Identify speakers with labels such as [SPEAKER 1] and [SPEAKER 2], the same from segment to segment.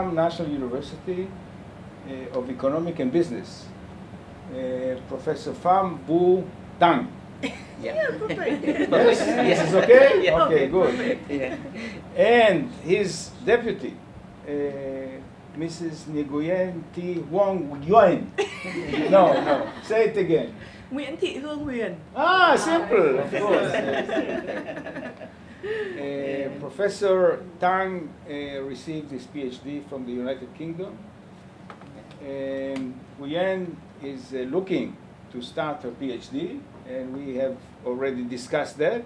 [SPEAKER 1] National University of Economic and Business, Professor Pham Bu Tang.
[SPEAKER 2] Yeah, perfect.
[SPEAKER 1] This is okay?
[SPEAKER 2] Yeah.
[SPEAKER 1] Okay, good.
[SPEAKER 2] Yeah.
[SPEAKER 1] And his deputy, Mrs. Nguyen Thi Huong Nguyen. No, say it again.
[SPEAKER 2] Nguyễn Thị Hương Huyền.
[SPEAKER 1] Ah, simple, of course. Professor Tang received his PhD from the United Kingdom. And Nguyen is looking to start her PhD, and we have already discussed that.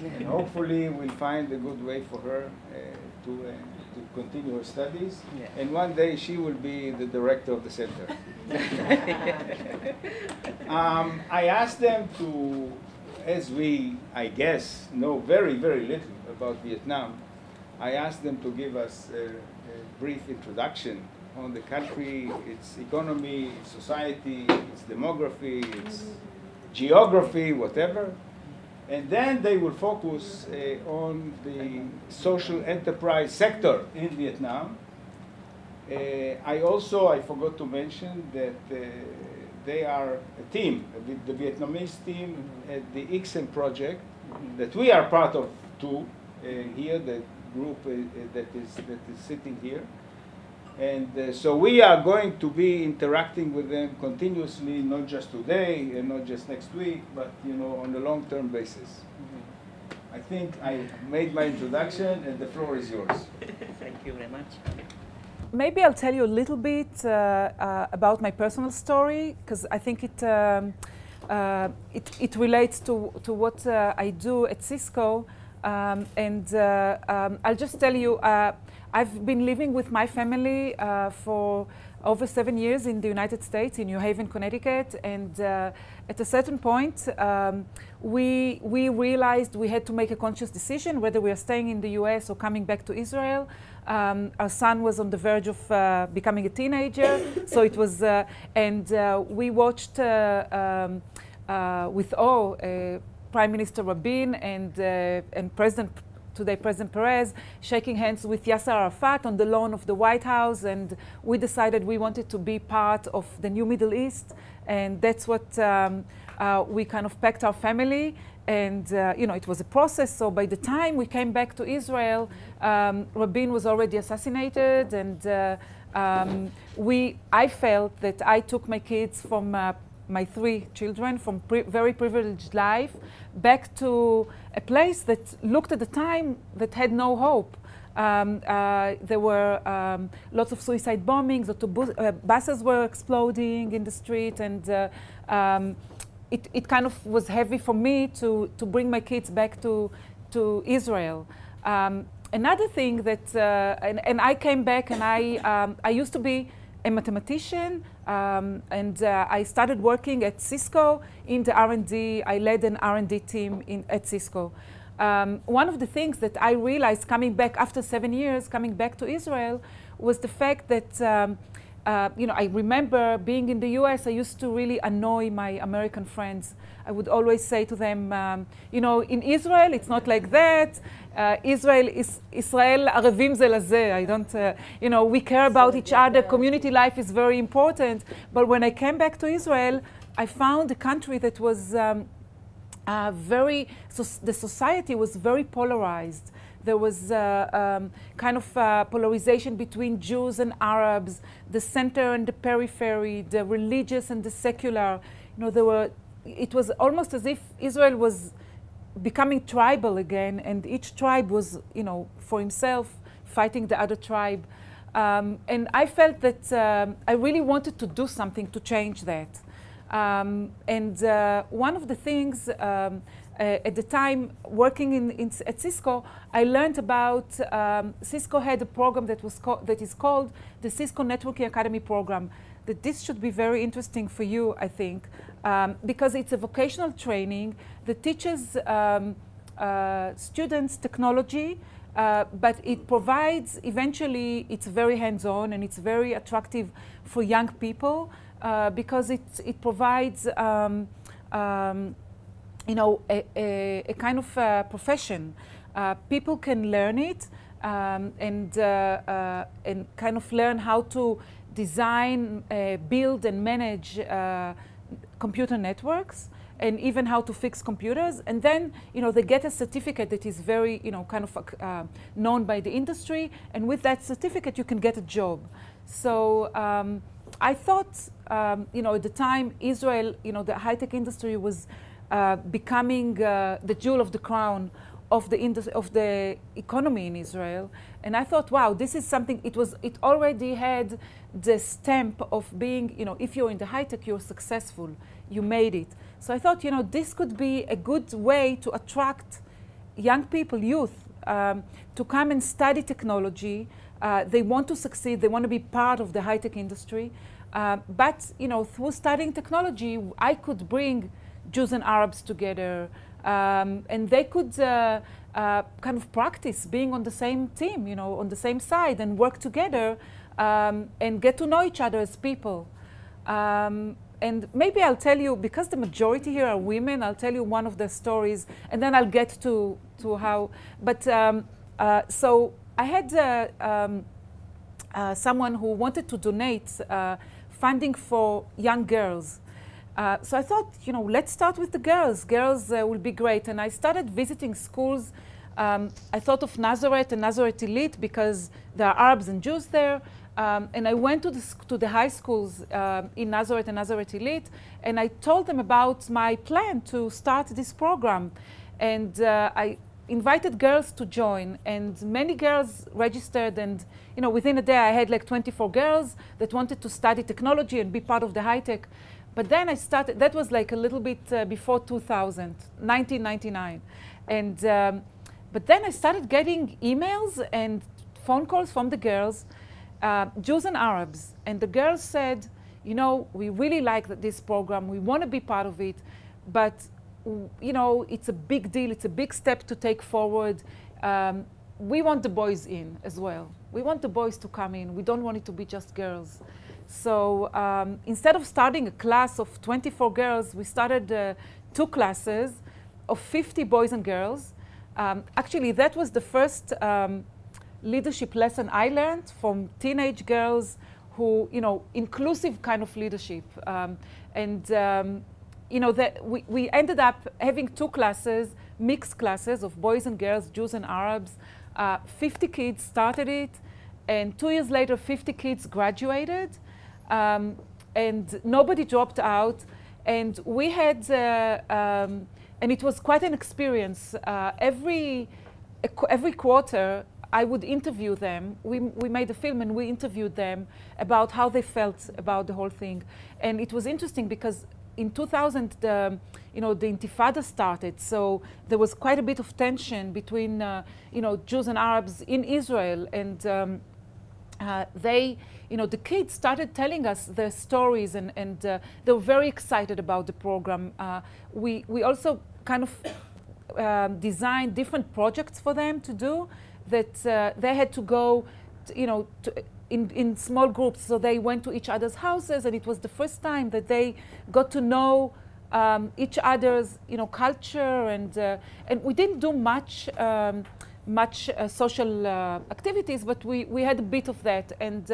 [SPEAKER 1] And hopefully we'll find a good way for her to continue her studies.
[SPEAKER 2] Yeah.
[SPEAKER 1] And one day she will be the director of the center. I asked them to, as we, I guess, know very, very little about Vietnam, I asked them to give us a brief introduction on the country, its economy, its society, its demography, its geography, whatever. And then they will focus on the social enterprise sector in Vietnam. I forgot to mention that they are a team, the Vietnamese team at the ICSEM project that we are part of too, here, the group that is sitting here. And so we are going to be interacting with them continuously, not just today and not just next week, but on a long-term basis. I think I made my introduction, and the floor is yours.
[SPEAKER 2] Thank you very much.
[SPEAKER 3] Maybe I'll tell you a little bit about my personal story, because I think it relates to what I do at Cisco. I'll just tell you, I've been living with my family for over 7 years in the United States, in New Haven, Connecticut, and at a certain point, we realized we had to make a conscious decision whether we are staying in the US or coming back to Israel. Our son was on the verge of becoming a teenager, so it was, we watched with awe Prime Minister Rabin and today President Perez shaking hands with Yasser Arafat on the lawn of the White House, and we decided we wanted to be part of the new Middle East, and that's what we kind of packed our family. And it was a process. So by the time we came back to Israel, Rabin was already assassinated, and I felt that I took my kids from my 3 children from very privileged life back to a place that looked at the time that had no hope. There were lots of suicide bombings, buses were exploding in the street, and it kind of was heavy for me to bring my kids back to Israel. Another thing that, and I came back, and I used to be a mathematician, and I started working at Cisco in the R&D. I led an R&D team at Cisco. One of the things that I realized coming back after 7 years, coming back to Israel, was the fact that I remember being in the US, I used to really annoy my American friends. I would always say to them, in Israel, it's not like that. Israel ערבים זה לזה. I don't, we care about each other. Community life is very important. But when I came back to Israel, I found a country that was the society was very polarized. There was kind of polarization between Jews and Arabs, the center and the periphery, the religious and the secular. It was almost as if Israel was becoming tribal again, and each tribe was, for himself, fighting the other tribe. And I felt that I really wanted to do something to change that. One of the things at the time working at Cisco, I learned about Cisco had a program that is called the Cisco Networking Academy program. That this should be very interesting for you, I think, because it's a vocational training that teaches students technology, but it provides, eventually, it's very hands-on and it's very attractive for young people because it provides a kind of profession. People can learn it, and kind of learn how to design, build and manage computer networks, and even how to fix computers. And then, they get a certificate that is very, kind of known by the industry. And with that certificate, you can get a job. So I thought, at the time, Israel, the high-tech industry was becoming the jewel of the crown of the economy in Israel. And I thought, wow, this is something, it already had the stamp of being, if you're in the high-tech, you're successful, you made it. So I thought, this could be a good way to attract young people, youth, to come and study technology. They want to succeed, they want to be part of the high-tech industry. But, through studying technology, I could bring Jews and Arabs together, and they could kind of practice being on the same team, on the same side, and work together and get to know each other as people. And maybe I'll tell you, because the majority here are women, I'll tell you one of the stories, and then I'll get to how. But so I had someone who wanted to donate funding for young girls. So I thought, let's start with the girls. Girls will be great. And I started visiting schools. I thought of Nazareth and Nazareth Elite because there are Arabs and Jews there. And I went to the high schools in Nazareth and Nazareth Elite, and I told them about my plan to start this program. And I invited girls to join, and many girls registered. And within a day, I had like 24 girls that wanted to study technology and be part of the high-tech. But then I started, that was like a little bit before 2000, 1999. And, but then I started getting emails and phone calls from the girls, Jews and Arabs. And the girls said, we really like this program, we want to be part of it, but it's a big deal, it's a big step to take forward. We want the boys in as well. We want the boys to come in, we don't want it to be just girls. So instead of starting a class of 24 girls, we started 2 classes of 50 boys and girls. Actually, that was the first leadership lesson I learned from teenage girls who, inclusive kind of leadership. We ended up having 2 classes, mixed classes of boys and girls, Jews and Arabs. 50 kids started it, and 2 years later, 50 kids graduated. And nobody dropped out, and we had, and it was quite an experience. Every quarter, I would interview them. We made a film, and we interviewed them about how they felt about the whole thing. And it was interesting because in 2000, the Intifada started, so there was quite a bit of tension between, Jews and Arabs in Israel, and the kids started telling us their stories, and they were very excited about the program. We also kind of designed different projects for them to do that they had to go, in small groups. So they went to each other's houses, and it was the first time that they got to know each other's, culture, and we didn't do much social activities, but we had a bit of that. And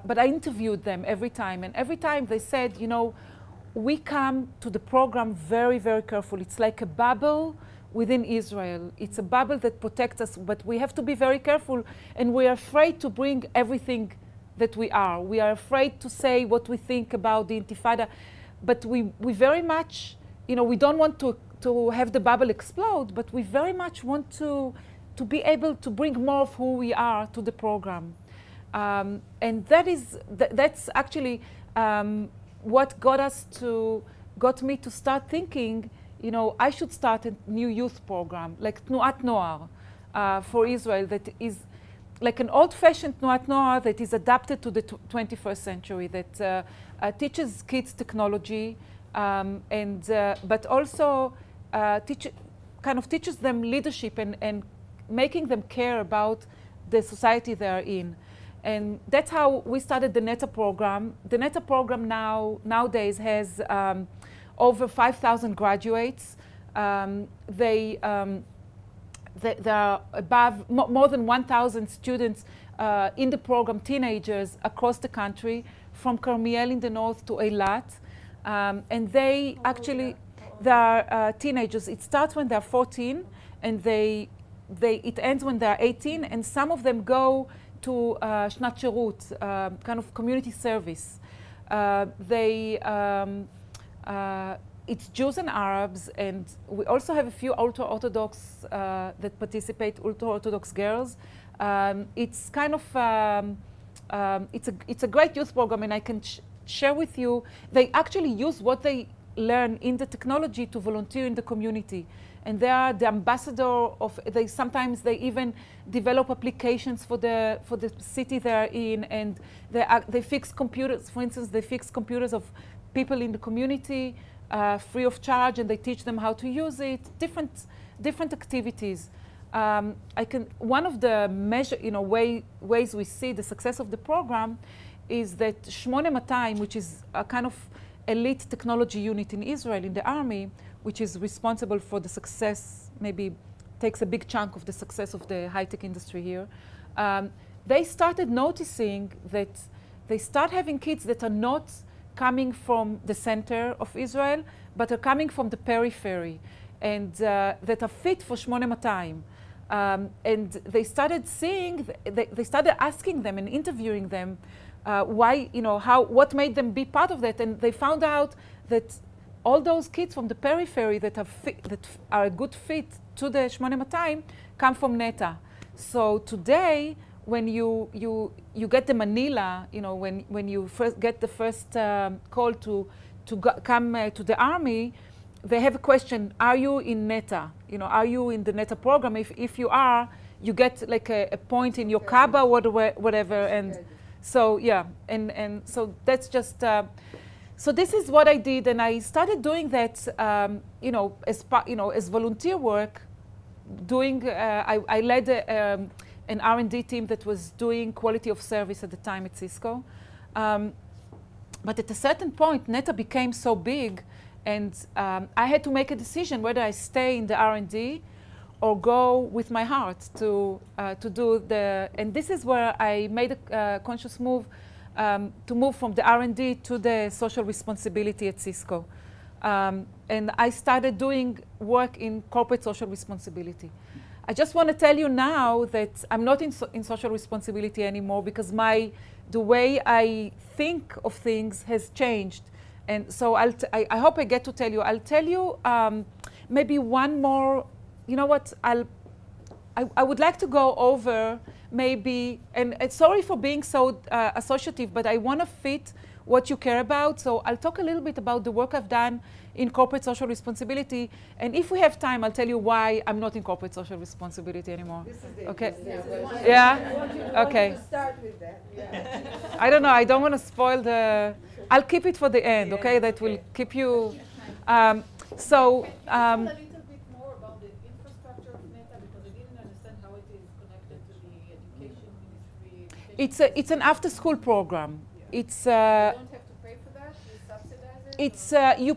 [SPEAKER 3] but I interviewed them every time, and every time they said, we come to the program very, very careful. It's like a bubble within Israel. It's a bubble that protects us, but we have to be very careful, and we are afraid to bring everything that we are. We are afraid to say what we think about the Intifada, but we very much, we don't want to have the bubble explode, but we very much want to be able to bring more of who we are to the program. And that's actually what got me to start thinking, I should start a new youth program, like Tnuat Noar for Israel, that is like an old-fashioned Tnuat Noar that is adapted to the 21st century, that teaches kids technology, but also teaches them leadership and making them care about the society they are in. And that's how we started the NETA program. The NETA program nowadays has over 5,000 graduates. They there are above more than 1,000 students in the program, teenagers across the country, from Carmiel in the north to Eilat. And they actually, they are teenagers. It starts when they're 14, and it ends when they're 18, and some of them go to Shnat Shirut, kind of community service. It's Jews and Arabs, and we also have a few ultra-Orthodox that participate, ultra-Orthodox girls. It's kind of, it's a great youth program, and I can share with you, they actually use what they learn in the technology to volunteer in the community. And they are the ambassador of, sometimes they even develop applications for the city they're in, and they fix computers. For instance, they fix computers of people in the community free of charge, and they teach them how to use it, different activities. One of the ways we see the success of the program is that 8200, which is a kind of elite technology unit in Israel, in the army, which is responsible for the success, maybe takes a big chunk of the success of the high-tech industry here. They started noticing that they start having kids that are not coming from the center of Israel, but are coming from the periphery, and that are fit for 8200. And they started seeing, they started asking them and interviewing them why, what made them be part of that, and they found out that all those kids from the periphery that are a good fit to the 8200 come from NETA. So today, when you get the Manila, when you first get the first call to come to the army, they have a question: are you in NETA? Are you in the NETA program? If you are, you get like a point in your Kaaba or whatever. And so yeah, and so that's just. So this is what I did, and I started doing that, as volunteer work. I led an R&D team that was doing quality of service at the time at Cisco. But at a certain point, NETA became so big, and I had to make a decision whether I stay in the R&D or go with my heart to do the. And this is where I made a conscious move. To move from the R&D to the social responsibility at Cisco. And I started doing work in corporate social responsibility. I just want to tell you now that I'm not in social responsibility anymore, because the way I think of things has changed. And so I hope I get to tell you. I'll tell you maybe one more, I would like to go over maybe, and sorry for being so associative, but I want to fit what you care about. So I'll talk a little bit about the work I've done in corporate social responsibility. And if we have time, I'll tell you why I'm not in corporate social responsibility anymore.
[SPEAKER 4] This is
[SPEAKER 3] okay?
[SPEAKER 4] Yeah?
[SPEAKER 3] Okay.
[SPEAKER 4] To start with that. Yeah.
[SPEAKER 3] I don't know. I don't want to spoil the. I'll keep it for the end, okay? That will keep you. So.
[SPEAKER 5] A little bit more about the infrastructure of NETA, because I didn't understand how it is connected to the education ministry.
[SPEAKER 3] It's an after-school program.
[SPEAKER 5] Yeah.
[SPEAKER 3] It's.
[SPEAKER 5] You don't have to pay for that. You subsidize it.
[SPEAKER 3] It's you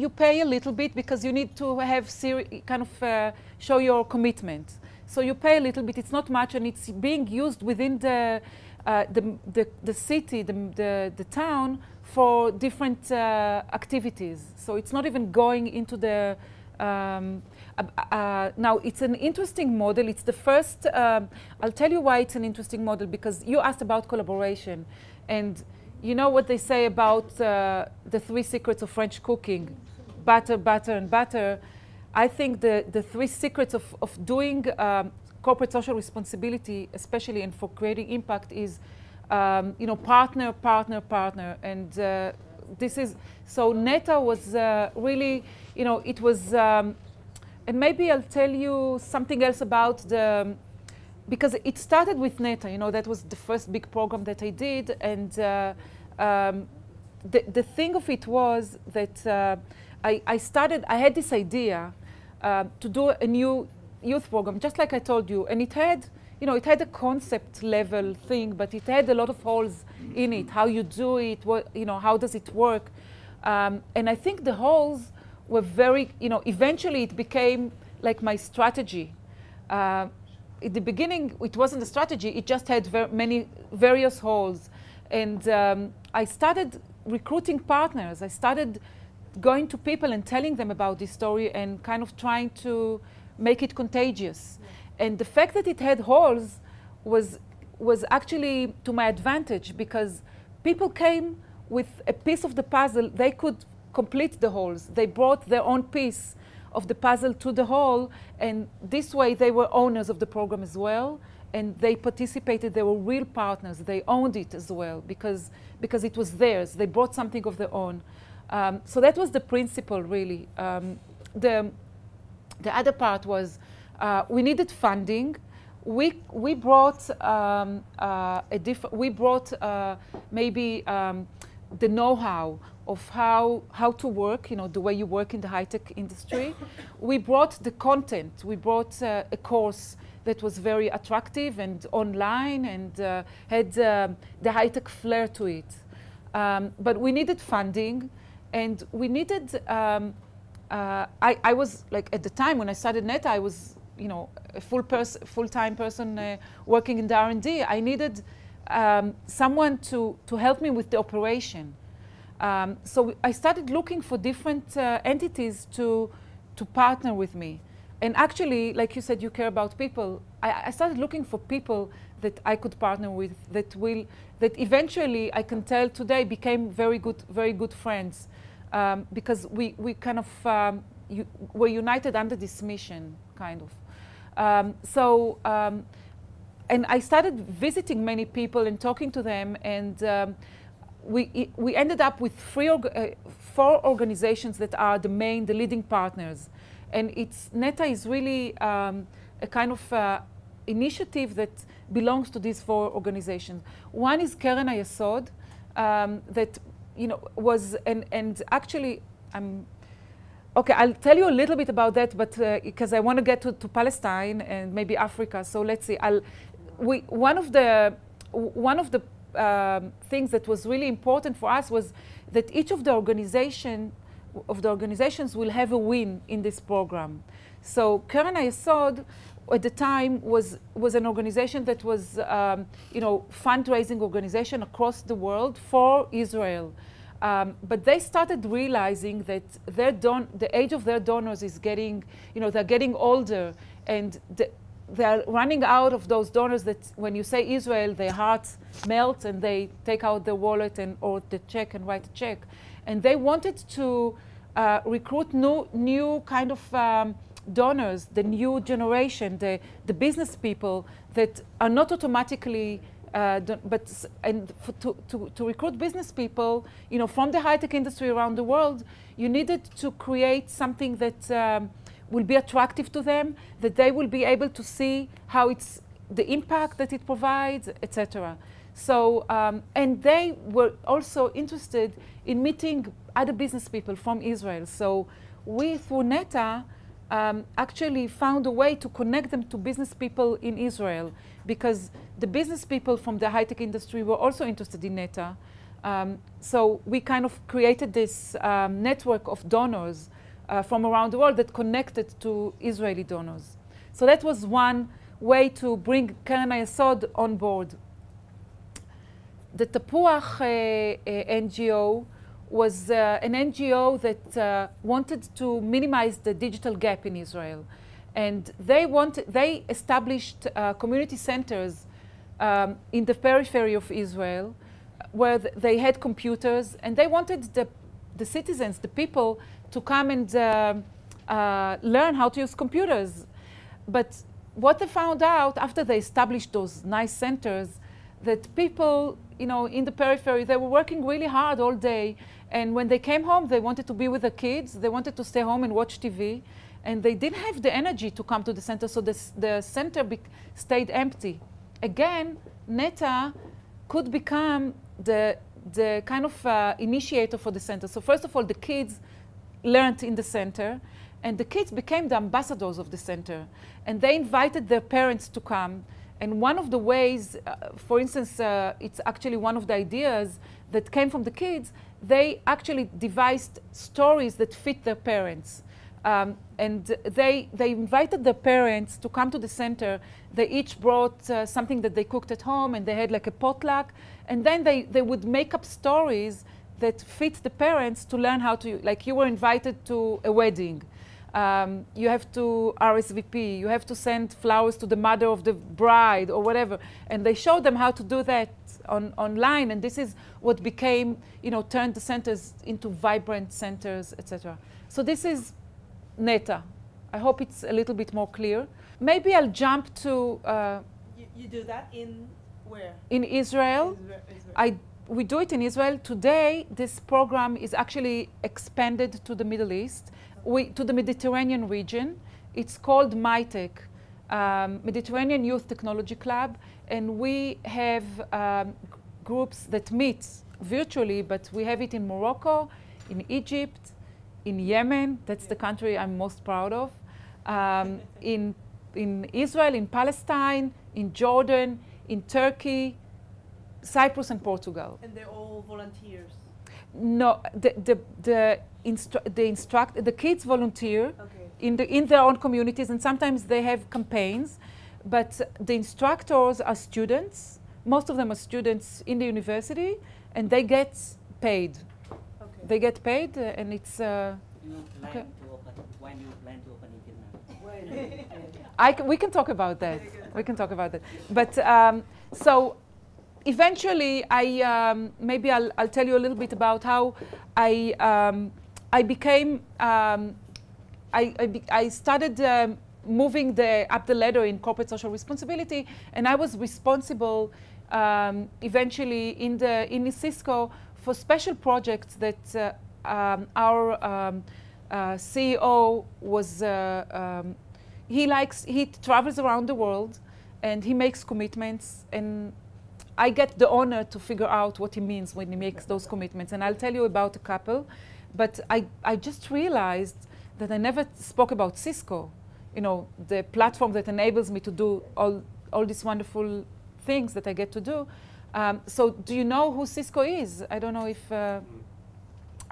[SPEAKER 3] pay a little bit because you need to have show your commitment. So you pay a little bit. It's not much, and it's being used within the city, the town, for different activities. So it's not even going into the. Now it's an interesting model. It's the first. I'll tell you why it's an interesting model, because you asked about collaboration, and you know what they say about the 3 secrets of French cooking: butter, butter, and butter. I think the 3 secrets of doing corporate social responsibility, especially and for creating impact, is partner, partner, partner. And this is, so NETA was really, it was, and maybe I'll tell you something else about because it started with NETA, that was the first big program that I did. And the thing of it was that I had this idea to do a new youth program, just like I told you, and it had, it had a concept level thing, but it had a lot of holes in it. How you do it, how does it work? And I think the holes were very, eventually it became like my strategy. At the beginning, it wasn't a strategy. It just had many various halls. And I started recruiting partners. I started going to people and telling them about this story and kind of trying to make it contagious. And the fact that it had halls was actually to my advantage, because people came with a piece of the puzzle. They could complete the halls. They brought their own piece of the puzzle to the hall, and this way they were owners of the program as well, and they participated. They were real partners. They owned it as well because it was theirs. They brought something of their own. So that was the principle, really. The other part was we needed funding. We brought maybe the know-how of how to work, you know, the way you work in the high-tech industry. We brought the content. We brought a course that was very attractive and online and had the high-tech flair to it. But we needed funding, and we needed, I was, like, at the time when I started Neta, I was, you know, a full-time person working in the R&D. I needed someone to help me with the operation. So I started looking for different entities to partner with me. And actually, like you said, you care about people. I started looking for people that I could partner with that eventually, I can tell today, became very good friends, because we kind of were united under this mission, kind of. And I started visiting many people and talking to them, and we ended up with 4 organizations that are the leading partners. And Neta is really a kind of initiative that belongs to these 4 organizations. One is Keren HaYesod, that, you know, was, and actually, okay, I'll tell you a little bit about that, but because I want to get to Palestine and maybe Africa. So let's see. One of the things that was really important for us was that each of the organizations will have a win in this program. So Keren HaYesod at the time was an organization that was, you know, fundraising organization across the world for Israel. But they started realizing that the age of their donors is getting, you know, they're getting older, and they're running out of those donors that when you say Israel, their hearts melt and they take out their wallet or the check and write a check. And they wanted to recruit new kind of donors, the new generation, the business people that are not automatically to recruit business people, you know, from the high-tech industry around the world, you needed to create something that will be attractive to them, that they will be able to see how the impact that it provides, etc. So, and they were also interested in meeting other business people from Israel. So we, through Neta, actually found a way to connect them to business people in Israel, because the business people from the high-tech industry were also interested in Neta. So we kind of created this network of donors from around the world that connected to Israeli donors. So that was one way to bring Keren HaYesod on board. The Tapuach NGO was an NGO that wanted to minimize the digital gap in Israel. And they established community centers in the periphery of Israel where they had computers, and they wanted the citizens, the people, to come and learn how to use computers. But what they found out after they established those nice centers, that people, you know, in the periphery, they were working really hard all day, and when they came home, they wanted to be with the kids, they wanted to stay home and watch TV, and they didn't have the energy to come to the center, so the center stayed empty. Again, Neta could become the kind of initiator for the center. So first of all, the kids learned in the center, and the kids became the ambassadors of the center, and they invited their parents to come. And one of the ways, for instance, it's actually one of the ideas that came from the kids, they actually devised stories that fit their parents. And they invited their parents to come to the center. They each brought something that they cooked at home, and they had like a potluck. And then they would make up stories that fit the parents to learn how to, like you were invited to a wedding. You have to RSVP, you have to send flowers to the mother of the bride or whatever. And they showed them how to do that online. And this is what became, turned the centers into vibrant centers, etc. So this is Neta. I hope it's a little bit more clear. Maybe I'll jump to...
[SPEAKER 2] You do that in where?
[SPEAKER 3] In Israel. We do it in Israel. Today, this program is actually expanded to the Middle East, to the Mediterranean region. It's called MyTech, Mediterranean Youth Technology Club. And we have groups that meet virtually, but we have it in Morocco, in Egypt, in Yemen. That's the country I'm most proud of. In Israel, in Palestine, in Jordan, in Turkey, Cyprus and Portugal.
[SPEAKER 2] And they're all volunteers?
[SPEAKER 3] No, the kids volunteer
[SPEAKER 2] Okay.
[SPEAKER 3] in their own communities, and sometimes they have campaigns, but the instructors are students. Most of them are students in the university, and they get paid.
[SPEAKER 2] Okay.
[SPEAKER 3] They get paid, and it's...
[SPEAKER 6] You plan
[SPEAKER 3] okay.
[SPEAKER 6] to open, when you plan to open in Vietnam?
[SPEAKER 3] We can talk about that. We can talk about that. But so eventually, maybe I'll tell you a little bit about how I became. I started moving up the ladder in corporate social responsibility, and I was responsible eventually in Cisco for special projects that our CEO was. He travels around the world, and he makes commitments, and I get the honor to figure out what he means when he makes those commitments. And I'll tell you about a couple, but I just realized that I never spoke about Cisco, the platform that enables me to do all these wonderful things that I get to do. So do you know who Cisco is? I don't know if,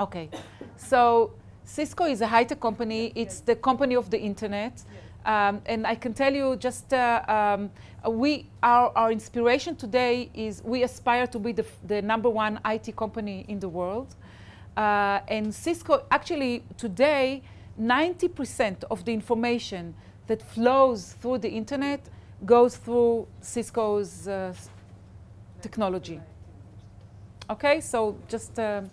[SPEAKER 3] okay. So Cisco is a high-tech company. It's the company of the internet. And I can tell you just, our inspiration today is we aspire to be the #1 IT company in the world. And Cisco, actually today, 90% of the information that flows through the internet goes through Cisco's technology. Okay, so just, I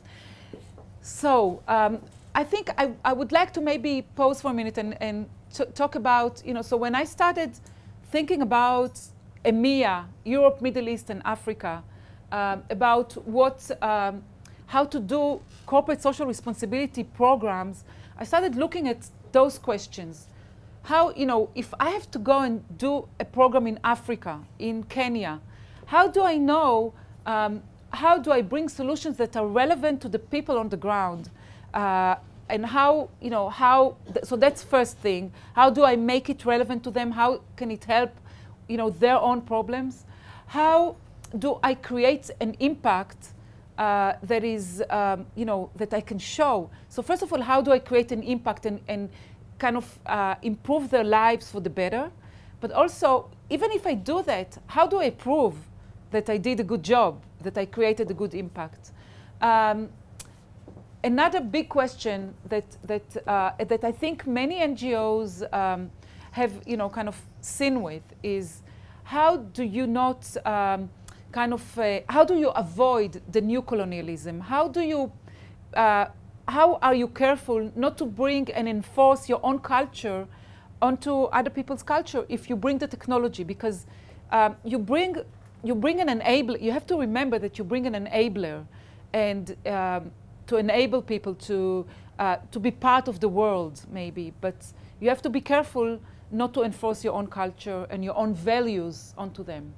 [SPEAKER 3] think I would like to maybe pause for a minute and talk about, so when I started thinking about EMEA, Europe, Middle East, and Africa, about how to do corporate social responsibility programs, I started looking at those questions. How, if I have to go and do a program in Africa, in Kenya, how do I know, how do I bring solutions that are relevant to the people on the ground? And how, so that's first thing. How do I make it relevant to them? How can it help, their own problems? How do I create an impact that is, that I can show? So first of all, how do I create an impact and kind of improve their lives for the better? But also, even if I do that, how do I prove that I did a good job, that I created a good impact? Another big question that I think many NGOs have, kind of seen with is how do you not how do you avoid the new colonialism? How are you careful not to bring and enforce your own culture onto other people's culture if you bring the technology? Because you bring an enabler. You have to remember that you bring an enabler, and to enable people to be part of the world, maybe. But you have to be careful not to enforce your own culture and your own values onto them.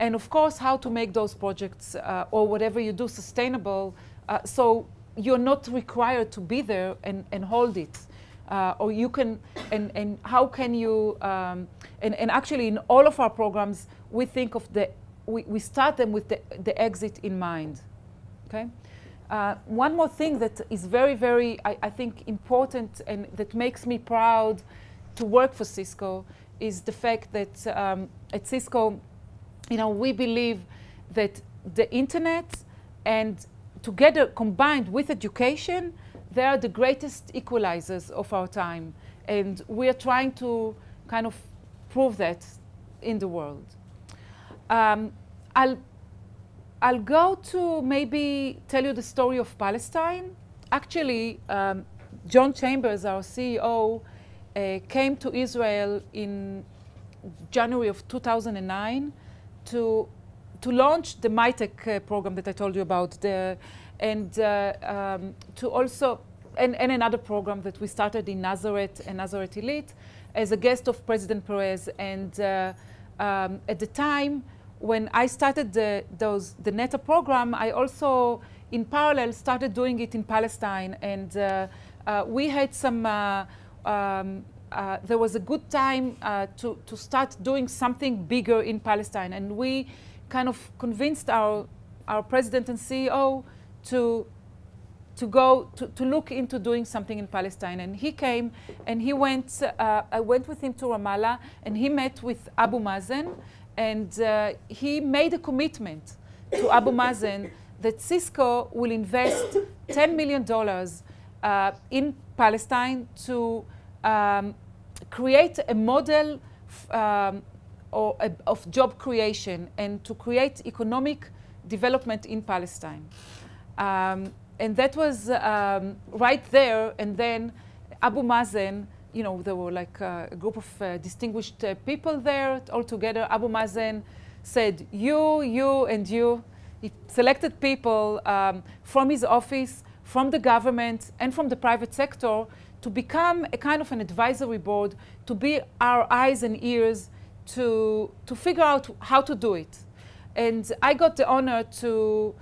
[SPEAKER 3] And of course, how to make those projects or whatever you do sustainable, so you're not required to be there and hold it. Or you can, and how can you, and actually in all of our programs, we think of we start them with the exit in mind, okay? One more thing that is very, very, I think, important and that makes me proud to work for Cisco is the fact that at Cisco, we believe that the internet and together combined with education, they are the greatest equalizers of our time. And we are trying to kind of prove that in the world. I'll go to maybe tell you the story of Palestine. Actually, John Chambers, our CEO, came to Israel in January of 2009 to launch the MyTech program that I told you about, and to also, and another program that we started in Nazareth and Nazareth Elite as a guest of President Perez. And at the time when I started the NETA program, I also, in parallel, started doing it in Palestine. And we had some, there was a good time to start doing something bigger in Palestine. And we kind of convinced our president and CEO to look into doing something in Palestine. And he came and he went, I went with him to Ramallah and he met with Abu Mazen, and he made a commitment to Abu Mazen that Cisco will invest $10 million in Palestine to create a model of job creation and to create economic development in Palestine. And that was right there. And then Abu Mazen, there were like a group of distinguished people there all together. Abu Mazen said, you, and you. He selected people from his office, from the government, and from the private sector to become a kind of an advisory board, to be our eyes and ears to figure out how to do it. And I got the honor to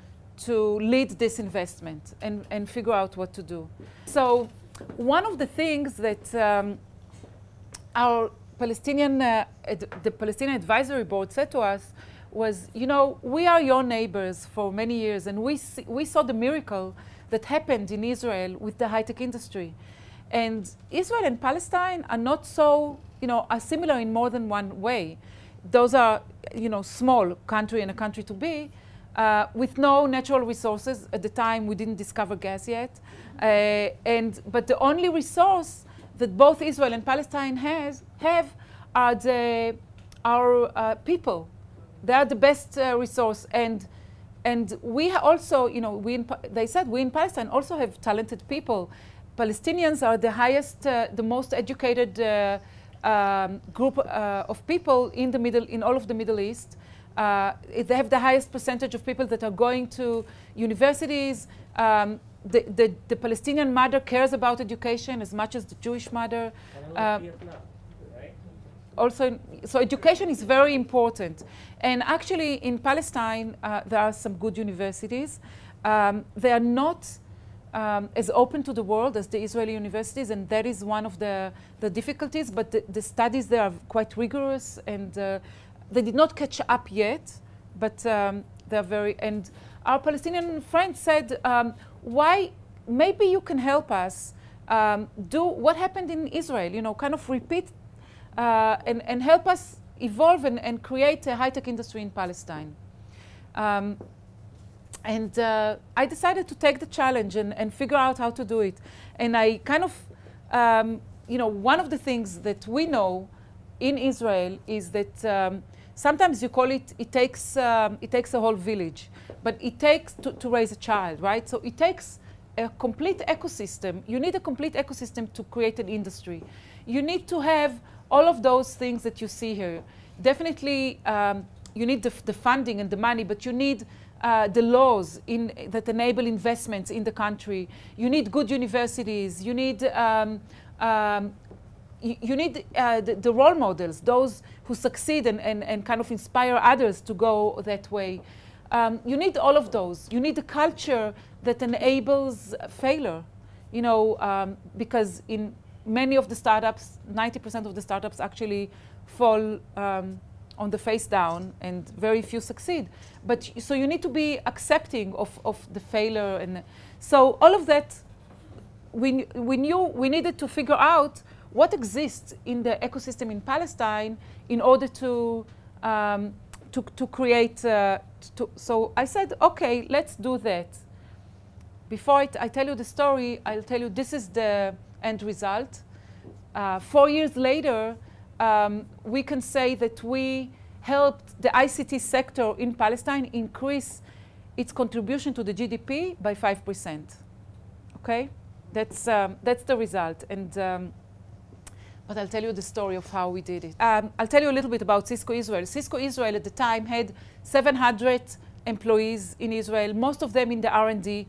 [SPEAKER 3] lead this investment and figure out what to do. So one of the things that our Palestinian, the Palestinian Advisory Board said to us was, we are your neighbors for many years, and we saw the miracle that happened in Israel with the high-tech industry. And Israel and Palestine are not so, are similar in more than one way. Those are, small country and a country to be, with no natural resources. At the time, we didn't discover gas yet. But the only resource that both Israel and Palestine have are our people. They are the best resource. And we also, they said we in Palestine also have talented people. Palestinians are the highest, the most educated group of people in all of the Middle East. They have the highest percentage of people that are going to universities. The Palestinian mother cares about education as much as the Jewish mother. Also, so education is very important. And actually, in Palestine, there are some good universities. They are not as open to the world as the Israeli universities, and that is one of the difficulties. But the studies there are quite rigorous, and they did not catch up yet, but they're very. And our Palestinian friend said, "Why? Maybe you can help us do what happened in Israel. Kind of repeat and help us evolve and create a high-tech industry in Palestine." And I decided to take the challenge and figure out how to do it. And I kind of, one of the things that we know in Israel is that sometimes you call it takes a whole village, but it takes to raise a child, right? So it takes a complete ecosystem. You need a complete ecosystem to create an industry. You need to have all of those things that you see here. Definitely, you need the funding and the money, but you need the laws that enable investments in the country. You need good universities. You need the role models, those who succeed and kind of inspire others to go that way. You need all of those. You need a culture that enables failure, because in many of the startups, 90% of the startups actually fall on the face down, and very few succeed. But so you need to be accepting of the failure, and so all of that. We knew we needed to figure out what exists in the ecosystem in Palestine in order to create. So I said, okay, let's do that. Before I tell you the story, I'll tell you this is the end result. 4 years later, we can say that we helped the ICT sector in Palestine increase its contribution to the GDP by 5%. Okay? That's the result. And, but I'll tell you the story of how we did it. I'll tell you a little bit about Cisco Israel. Cisco Israel at the time had 700 employees in Israel, most of them in the R&D,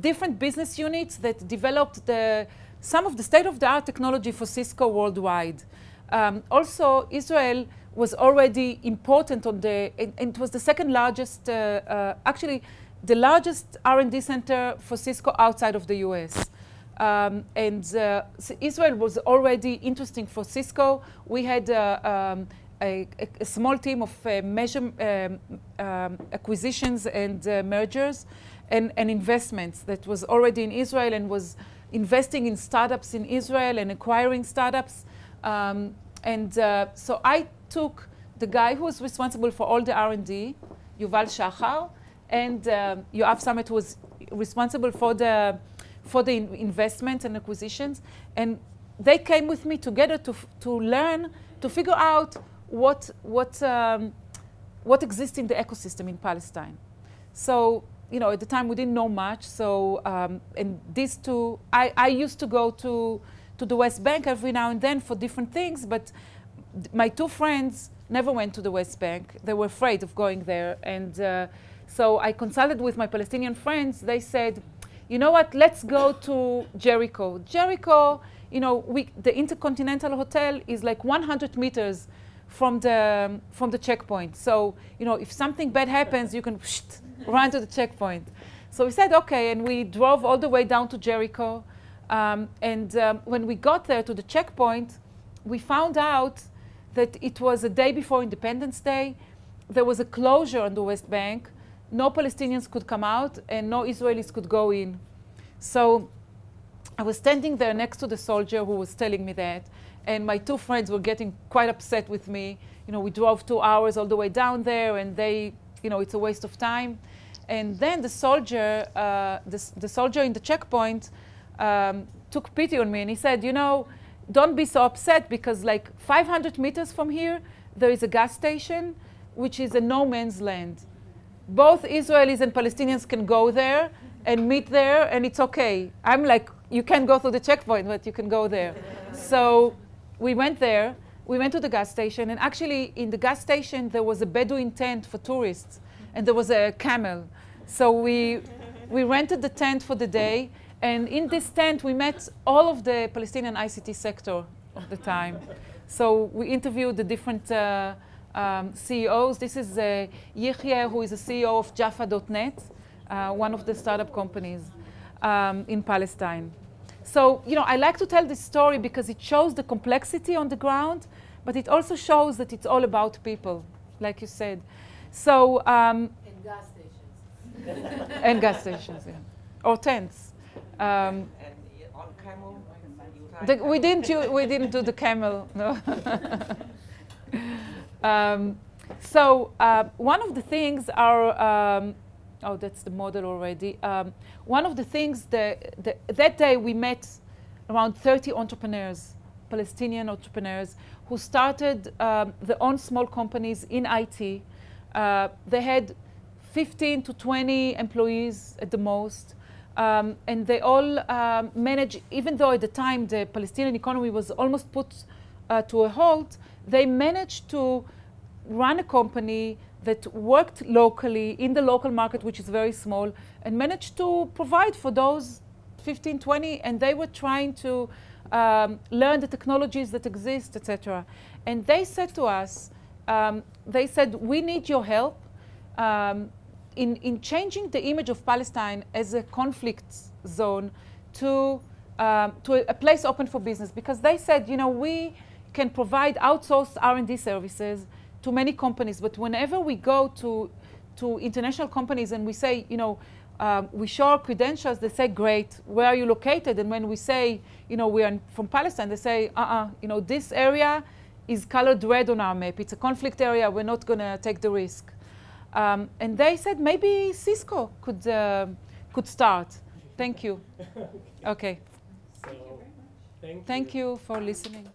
[SPEAKER 3] different business units that developed some of the state-of-the-art technology for Cisco worldwide. Also, Israel was already important on and it was the second largest, actually, the largest R&D center for Cisco outside of the US. Israel was already interesting for Cisco. We had a small team of acquisitions and mergers and investments that was already in Israel and was investing in startups in Israel and acquiring startups. So I took the guy who was responsible for all the R&D, Yuval Shachar, and Yoav Samet was responsible for the investments and acquisitions, and they came with me together to learn, to figure out what exists in the ecosystem in Palestine. So at the time we didn't know much. So and these two, I used to go to the West Bank every now and then for different things, but my two friends never went to the West Bank. They were afraid of going there, and so I consulted with my Palestinian friends. They said, you know what, let's go to Jericho. Jericho, the Intercontinental Hotel is like 100 meters from the checkpoint. So, if something bad happens, you can run to the checkpoint. So we said, okay, and we drove all the way down to Jericho. When we got there to the checkpoint, we found out that it was a day before Independence Day. There was a closure on the West Bank. No Palestinians could come out and no Israelis could go in. So I was standing there next to the soldier who was telling me that, and my two friends were getting quite upset with me. We drove 2 hours all the way down there, and it's a waste of time. And then the soldier, the soldier in the checkpoint took pity on me, and he said, don't be so upset, because like 500 meters from here, there is a gas station, which is a no man's land. Both Israelis and Palestinians can go there and meet there, and it's okay. I'm like, you can't go through the checkpoint, but you can go there. So we went there. We went to the gas station, and actually in the gas station there was a Bedouin tent for tourists, and there was a camel. So we rented the tent for the day, and in this tent we met all of the Palestinian ICT sector of the time. So we interviewed the different CEOs. This is Yihye, who is the CEO of Jaffa.net, one of the startup companies in Palestine. So, I like to tell this story because it shows the complexity on the ground, but it also shows that it's all about people, like you said. So,
[SPEAKER 5] And gas stations.
[SPEAKER 3] and gas stations, yeah. Or tents.
[SPEAKER 6] And on camel,
[SPEAKER 3] We didn't do the camel, no. So one of the things are, oh, that's the model already. One of the things that day we met around 30 entrepreneurs, Palestinian entrepreneurs, who started their own small companies in IT. They had 15 to 20 employees at the most. And they all managed, even though at the time the Palestinian economy was almost put to a halt, they managed to run a company that worked locally in the local market, which is very small, and managed to provide for those 15, 20, and they were trying to learn the technologies that exist, etc. And they said to us, they said, we need your help in changing the image of Palestine as a conflict zone to a place open for business. Because they said, we can provide outsourced R&D services to many companies. But whenever we go to international companies and we say, you know, we show our credentials, they say, great, where are you located? And when we say, you know, we are from Palestine, they say, you know, this area is colored red on our map. It's a conflict area. We're not going to take the risk. And they said maybe Cisco could start. Thank you. Okay.
[SPEAKER 7] So, thank you.
[SPEAKER 3] Thank you for listening.